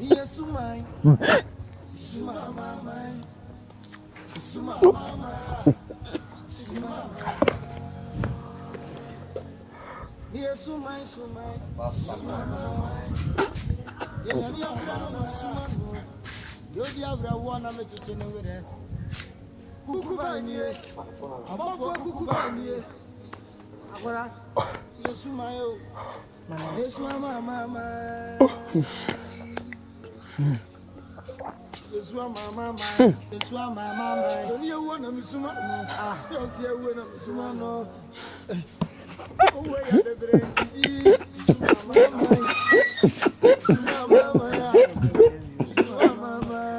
Yes, mine. Mama. Yes, mine. You have one of the chicken with it. Kukubani, Kukubani. Yes, my own. Yes, mama. Yes, mama. Yes, mama. Don't you want to miss one? Ah, yes, you want to miss one. Oh, wait, the brain.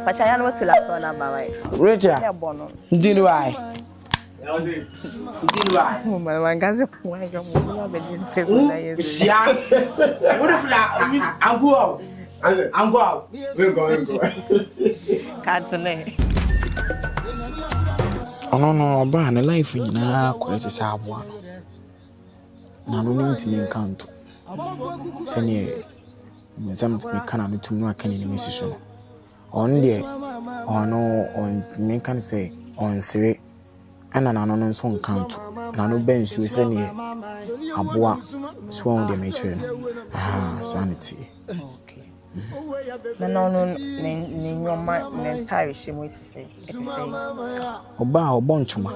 Pachaya no to la phone number right. Richard. Did why? My man gas why you want to be table na yes. Yeah. What if I'm go out? I'm go out. We'll go. Can't say. Oh no, ba na life nyina kwete sa aboa. Na no nim me kanto. Sene me kana no tum no aka ni mesiso no. On de on me kan say on sere ana na no nso nkanto. Na no bensu sene aboa so on de me chere no. Sanity. No ni nyoma ne tire shimo it say. Oba obonchuma.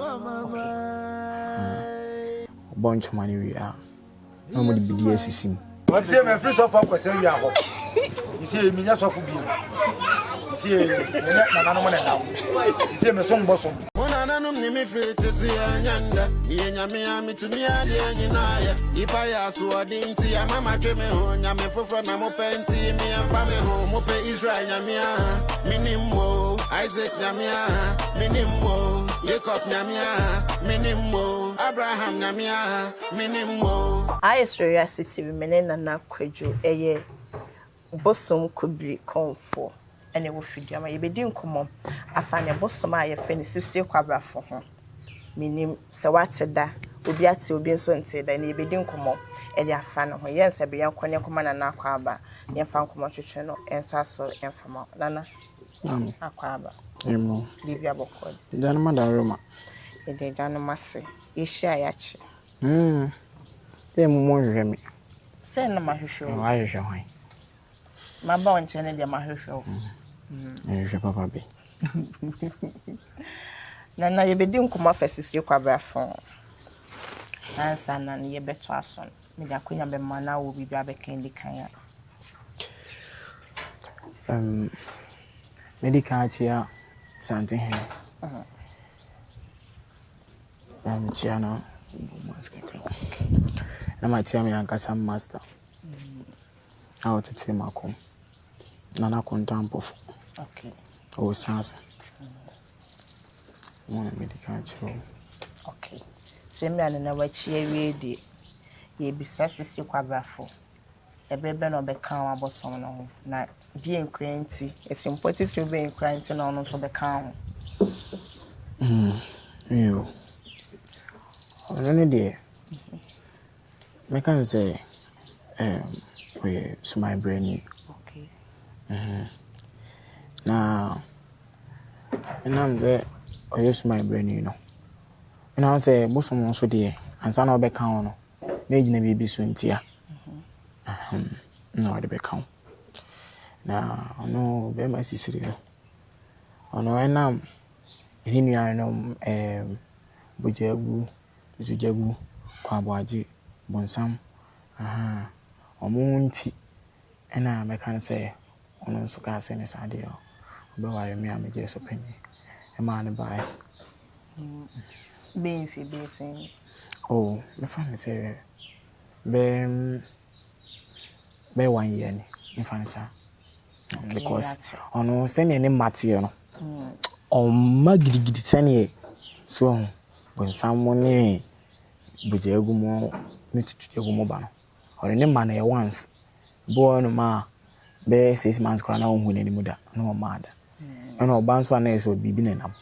Obonchuma ni wi a. Na mo de bidi asisim. What say my free so for question you are. You see me nya so for bi. You see na no mo na now. You see me so mbosom. Nanum ni mi free to see anyanda yenya me ami to me ade nyina ya ipa ya so odinti ya mama twe me ho nya me fofo na mo penti me amfa me ho mo pe Israel nya me minimmo Isaac nya me minimmo Jacob nya me minimmo Abraham nya me minimmo I curiosity menena na kwadwo eye bosom kubri konfo ene wo fidua ma yebedi nkomom afane bosom a ye fene sisi kwabrafo ho minim se wateda obi ate obi nso nteda na yebedi nkomom ene afane ho yense be yankone koma na na kwaba ye fa nkomom twetwe no ensa so enfama nana akwaba Emo bibia bokod januma daruma ede januma se yehia yachi mo hwehwe me se na mahwehwe o ahwehwe hwan ma ba onche ne de mahwehwe hwehwe papa be na yebedi nkoma fasisi kwabrafo ansa na ye beto ason me da konya be mana wo bibia be kan di kan ya medical chia something here chia no mask na ma chia me yankasa master how to tell makom na na contampofo okay o sansa mo medical chia okay semi ane na wachi ewie de ye bisa sisi kwabrafo ebebe no be kan abosom no ho na bi enkrenti it's important to be enkrenti na ono to be kan ho yo ono de me can say we so my brain okay now and I'm there I use my brain you know and I say bosom so de ansa na obe kan no na ejina bibi so ntia no de be kan na ono be ma sisiri no ono enam hinua no bojagu zujagu kwa boaje bonsam omunti ena me kan say ono so ka se ne sade o obe ware me ameje so panyi e ma ne bai being fi basing oh me fan say be 1 year ni me fan say because ono se ne matie no o magidi sane so bonsam mo ne bojagu mo ne tutujagu mo ba no or ne man e once boy no ma be 6 months kora na ohun ni muda no ma da and oban so na eso bibi nenam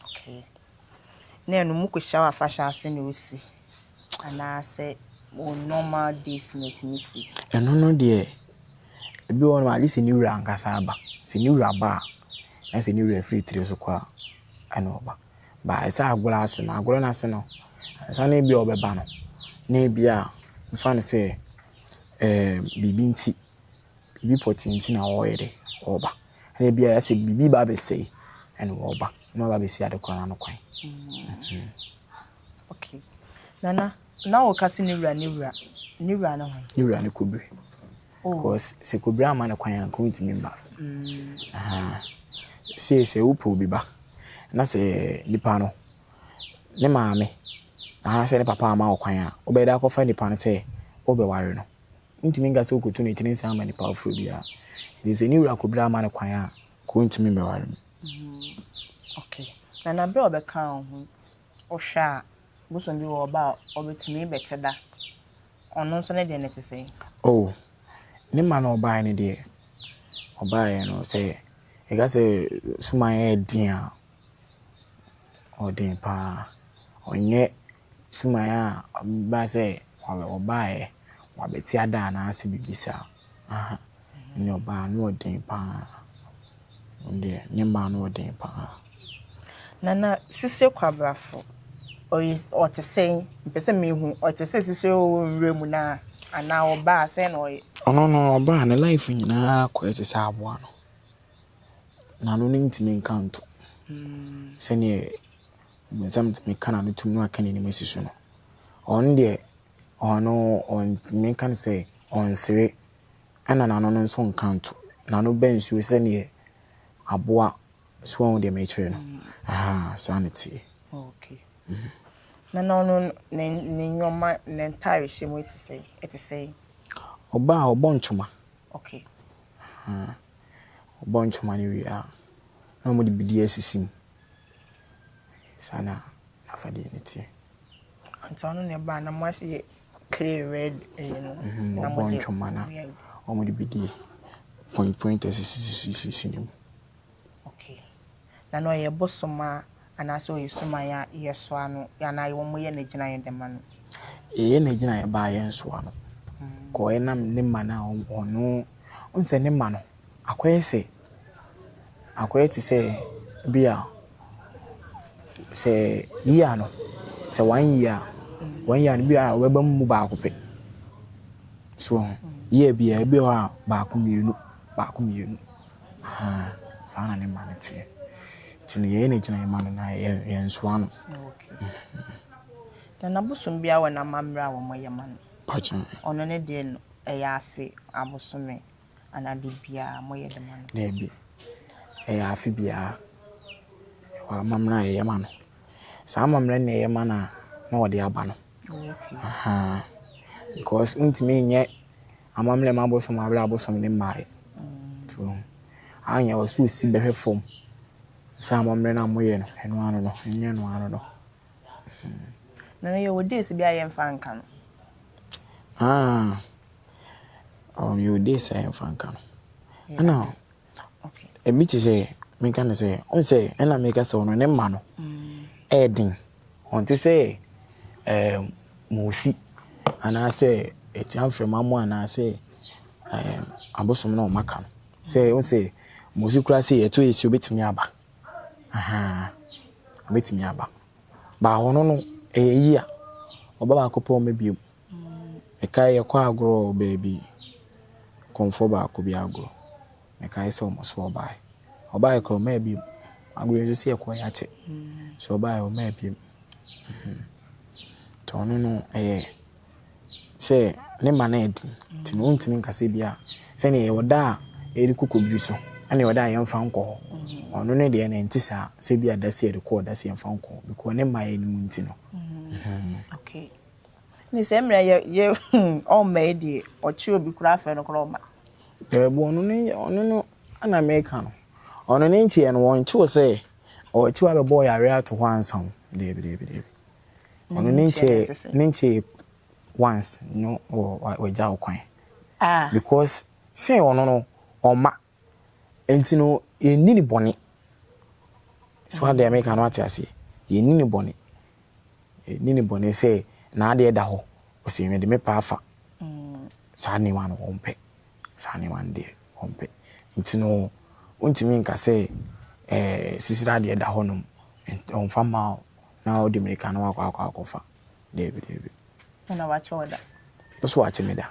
okay na enu mu ko shawa fashion ase ne osi ana se normal days metimisi. No dear. Ebi won at least ni wura ankasa aba. Se ni wura ba. Na se ni wura free 3 so kwa ana oba. Ba esa agora ase na agora na ase no. Esa na ebi obeba no. Na ebi a mfa ne se bibi nti. Bibi potinti na oyede oba. Na ebi a se bibi ba be sei ana oba. Na ba be sei ade kora no kwan. Okay. Nana, now okasi ni wura na ho. Ni wura ne kobri. Because se kobri ama ne kwan an ko ntimi mba. Se upo bi ba na se nipa no ne maame se ne papa ama okwan a obeda akofa nipa no se obeware no ntimi nga se okotu ne tini sa ama nipa ofo bia de se ni wura kobri ama ne kwan a ko ntimi mbeware. Okay. Na be obeka ho o hwa buso bi wo ba obetimi beteda ono nso ne de ne tese. Oh ne ma no oba ne de oba no se ega se sumaya dia odin pa onye sumaya ba se oba wabeti ada na ase bibisa ni oba no odin pa onde ne ma no odin pa. Nana sisi kwabrafo o te sei mpese mehu o te sei sisi o nremu na ana oba se na oye no oba na life nyina kwa te sa aboa no na no ntimi nkanto sene mzam me kana no tum no akane ni masisu no on de ono on me kan say on sere ana na no nso nkanto na no bensu sene aboa so on de me chere no sanity. Okay. Na no ne nyoma ne entire shemo it say oba obonchuma. Okay. Obonchuma ni wi a na mo de bidi asisim sana afade ni tie antono ne ba na mo ahye clear red na mo de chuma o mo de bidi point asisi ni. Okay. Na no ye bosoma anaso yesuma ya yeso ano ya na ye mo ye na gina ye dem ano na gina ye ba ye nso ano ko enam ne ma na ono onse ne ma no akwese se bia se year no se 1 year bia we ba mu ba ko pe so year bia bi wa ba ko mienu sana ne ma ne tie tini ye ne gina ye ma no na ye nso ano. Okay. Na busum bia wa na mamra wo moye ma no pacha ono ne de no ya afi abosume anade bia moye de ma no na bi afi bia wa mamra ye ma no sa mamra ne ye ma na odi aba no. Okay. Because untimi nye amamle mabosom abra abosom ne mai to anya osu si behwe fom sa amamle na moye no eno ano no nye no ano no. Na ye wodesi bia ye mfa nka no you dey say fanka no ana okay ebi ti say me kan say on say na make us no ne ma no edin on ti say musi ana say etiam from amu ana say abosom na o maka no say on say musi kura say eto esi obetimi aba obetimi aba ba hono no eyi a obaba akopo mebiem ekai yakwa agro baby konfo ba ko bi agro ekai so mo so obai ko mebiem agro so se yakwa ya che so obai o mebiem to no se ne manedi ti no ntimi nkase bia se ne yoda eri kokobiri so ane yoda yemfa nko ono ne de ne ntisa se bia da se record da se yemfa nko because ne maye ni munti no. Okay. Ni se mra ye o made ochi obi kura fe no kura ma bo ono no ana America no ono ne ntie no won chi wo se o chi wa be boy are ato ho ansan de ono ne ntie once no o ja okwan because say ono no oma enti no enini boni so ade America no atiase enini boni say na ade da ho o se me de me pa afa sa ne wan wonpe sa ne wan de wonpe nti no untimi nka se sisira de da honum on fama na o de America na akwa David na wa choda so wa chimeda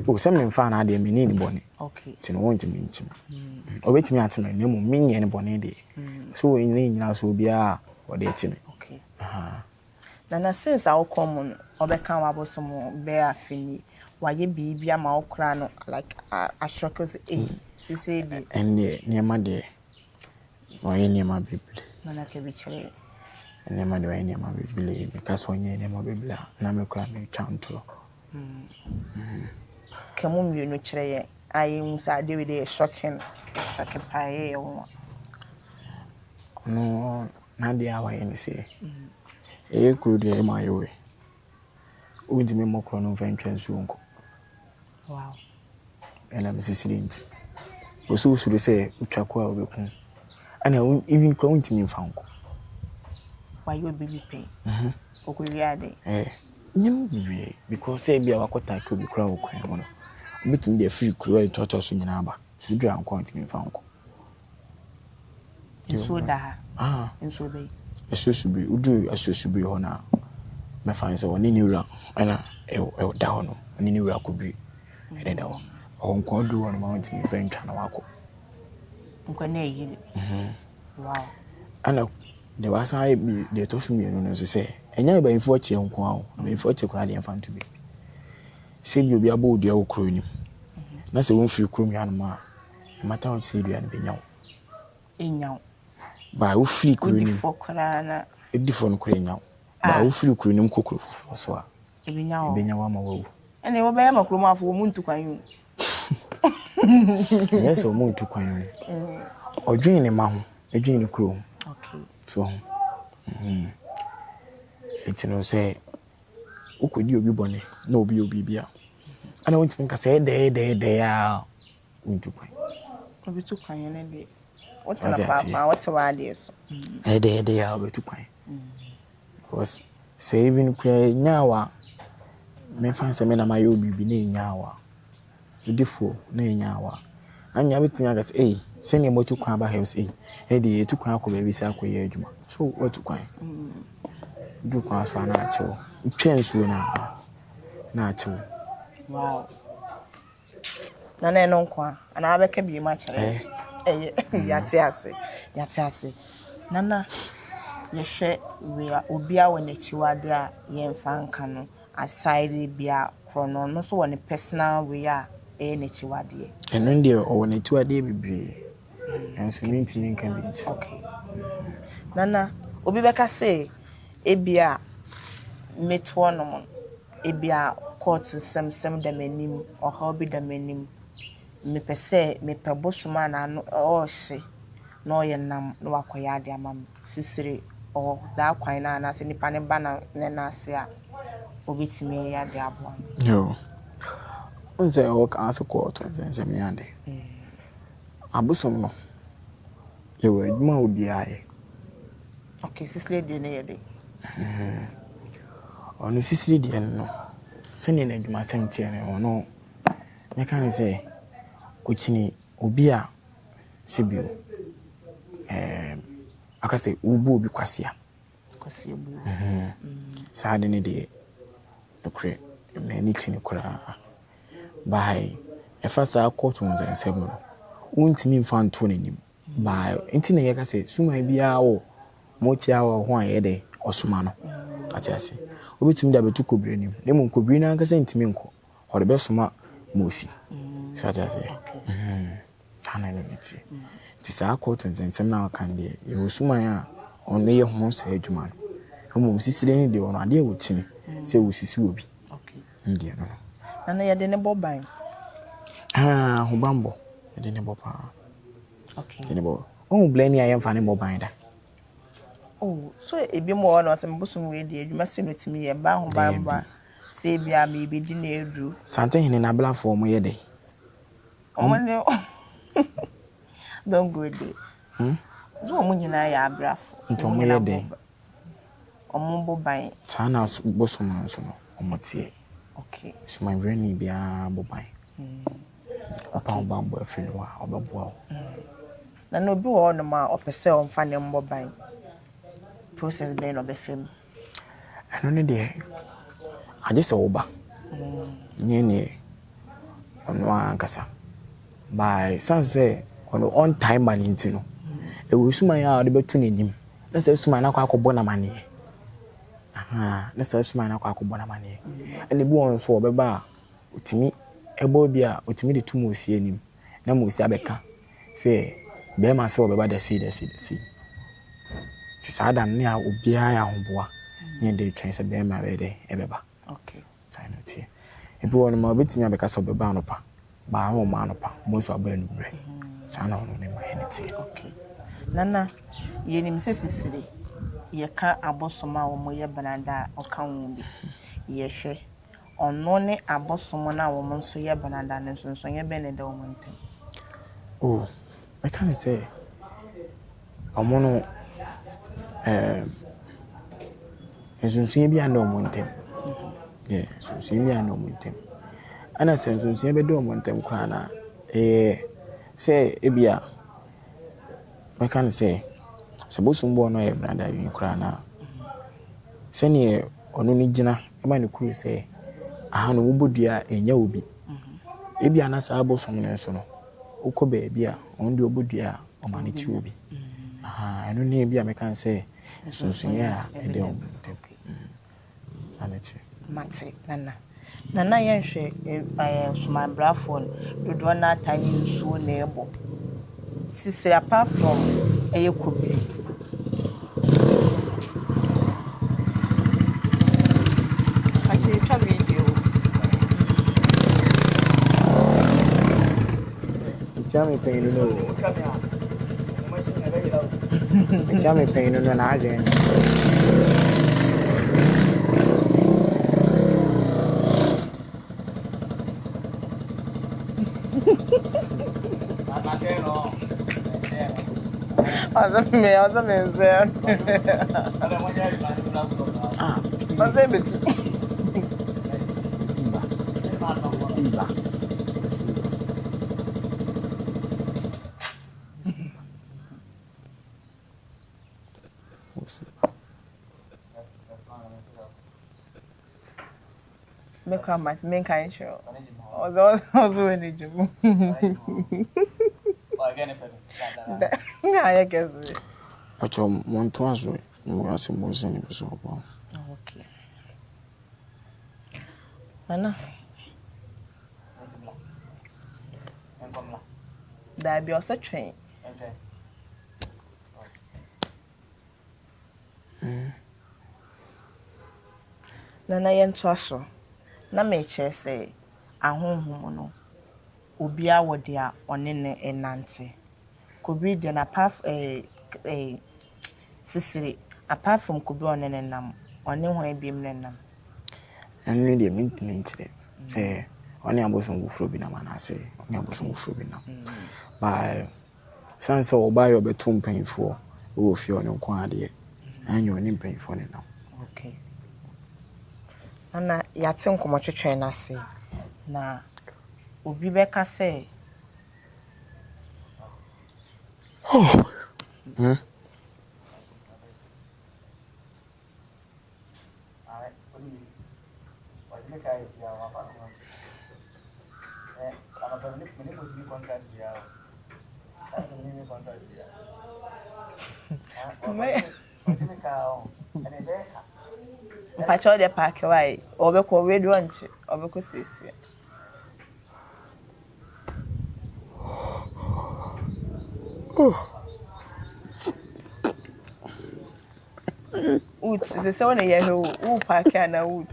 o se me mfa na de me ni bone okay ti no wontimi nchima o betimi atema na mu menye ne bone de so we nyina so bia o de timi okay aha na since I come obeka wa bosom be afini waye bibia ma okra no like a shock us sisi bi enne niema de waye niema bibli na ke bi chere niema de waye niema bibli me kaso nye niema bibli na me kra me twanto kemu mienu chere ye ayi musa David e shocking pae wo no na dia waye ni se kuru de ma yewe undi me mokro no ventwe nsuonko wow ela misisidenti osu usuru se utwako a obeku ana even kwa untimi mfanko why you baby pay okuri ade nyem bibi because say bia wakota ka obi kura okwan mo no obitum de free kuru e toto so nyina aba sudra anko untimi mfanko so da nso be esusubi udu esusubi ho na me fan se woni ni wura ana e da ho no ani ni wura kobi e da ho onko do won ma untimi ventwa na wako nko na yi wow ana de wasa bi de to so mienu no so se enya ba info che nko awo ba info che kura de infanto bi se bi obi abo odua okro ni na se won free krom ya no ma mata on se dua no be nyawo enyawo ba wo free kro ni fokra na edifo no kro nyawo ba wo free kro ni mkokro fofo so a ebenyawo ma wawu ene wo be ya makro ma afo mu ntukwan yu yes o mu ntukwan yu odwin ni ma ho edwin ni kro okay so it's no say ukodi obi bone na obi bia ana wontin ka say de ya untukwan obi tukwan ne de what na papa what wa de so de ya obi tukwan because say even kra nyawa me fan say me na mayo obi na nyawa difo na nyawa anya bitin ga say se ne motukwan ba helps de tukwan akọ ba bi sa akọ ye adwuma so watukwan du kwa so na achewo twensuo na achewo wow na no kwa ana abeka bi ma chere yate ase nana ye hwe we obi a wona chiwade a ye mfa nka no aside bia krono no so wona personal way a na chiwade eno ndi o wona chiwade bibre enso ntimi nka bi nti okay nana obi beka say ebia metwo no mo ebia court sem da manim o ha obi da manim me pese me pebosuma na no o hye no ye nam no wakoya ade amam sisire o da kwan na na se nipa ne ba na ase a obitimi ya de abo yo onse o ka ase court sem ya de abosom no ye we adwuma obi aye okay sisile de ne ye de ono sisiri de no se ne adwuma sem tie ne ono me kan say ochini obi a sibio akase ubu obi kwasia ebu saade ne de okre me ni tini kura bai efasa court on nsem no untimi mfa nto nanim bai enti na yeka se suma bia wo moti awo ho aye de osuma no atiase obitimi da betu kobire nim nemu kobire na nkase ntimi nko hore be suma mosi atiase ana ne meti ti sa court on nsem na kan de ye osuma ya ono ye ho sa adwuma no omo sisire ni de ono ade wotini se wosisi obi okay ndiye no nana ye de ne boban hubambo ye ne bopa okay ye ne bo o blani aye mfa ne boban da oh so ebi mo no asem bosum we de adwuma se no timi ye ba hubamba se bia me bi di na edu sante hene na bla for mo ye de omone don't go there zo mo nyina ya abrafo nto mo ye de omo boban sana bosum nso no omotie Okay. So my brain be a bobai. Papa bambo afino a obeboa. Na no bi wo no ma opese o mfa ne mboban. Process be no be fam. Ano ne de aje se oba. Nye ono ankasa. By sunset on time man intino. E wo suma ya de betu nenim. Na se suma na kwa akobọ na mane. Aha, na se suma na kwa akobọ na mane. Ene bi won so obeba otimi ebo bi a otimi de tumo osi anim. Na mo osi abeka. Se be ma se obeba de si. Ti sada ne a obi a ya hoboa. Ne de twen se be ma be de ebeba. Okay. Sai no tie. Ebi won ma obetimi abeka so obeba no pa. Ba ho ma no pa. Mo so aba nu bre. Sana ono ne ma enete. Okay. Nana, yenim sesisiri. Ye ka abosoma wo mo ye banada o ka wo bi. Ye hwe. Ono ne abosoma na wo mo nso ye banada ne nso ye be ne da wo ntem. Oh, I can't say. I'm on so be no montem. Yeah, so see me no montem. And I said so see be do montem krana. Say ebia. I can't say. Suppose mbo no e brother wi krana. Say ne ono ni gina e ma ne kuru say aha no wobodua enya obi. Ebia na sa abosom ne so no. Uko baby a on the obodua o mani chi obi. Aha, eno ne bia me kan say so ya e de o tem. Aneti. Mate nana yenhwe suma brafo dodo na tani nsuo na ebo. Sisi apart from eyekobiri. Actually try video. Chame pain no. Chame pain no na again. Asa me zero. Asa betu. Iba. Make her my main kind show. Also when you do. Yeah, I guess. But you want to answer it. You are saying so. Okay. Nana. That be also train. Nana yento aso. Na me che say ahonhom no. Obi a wode a one ne enante. Kobi de na sisiri apart from kobi one ne nam. One ho ebiem ne nam. Enu de mint say one abosom gufro bi na manase. One abosom gufro bi na. By sense oba yo betum panfo wo fi one nko ade. Anyo oni panfo ne nam. Okay. Ana yate nkomo twetwe na se na obi beka say Mpacho de park why obekọ we do nche obekọ sisi Wood se wona ye he wo park na wood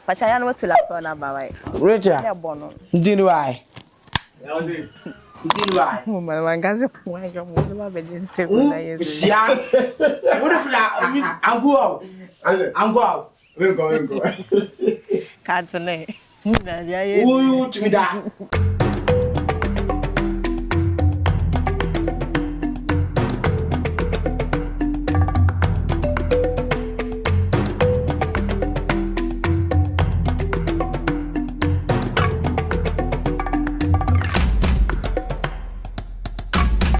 Pachaya no to la phone ba wai. Richard. Ya bono. Ndini why? Ndini why? Mama wangaze kuwanja muzima bedinte kuna yezi. Sia. What if na angu. Wengo. Katsene. Na ya yezi. Uyu tumida.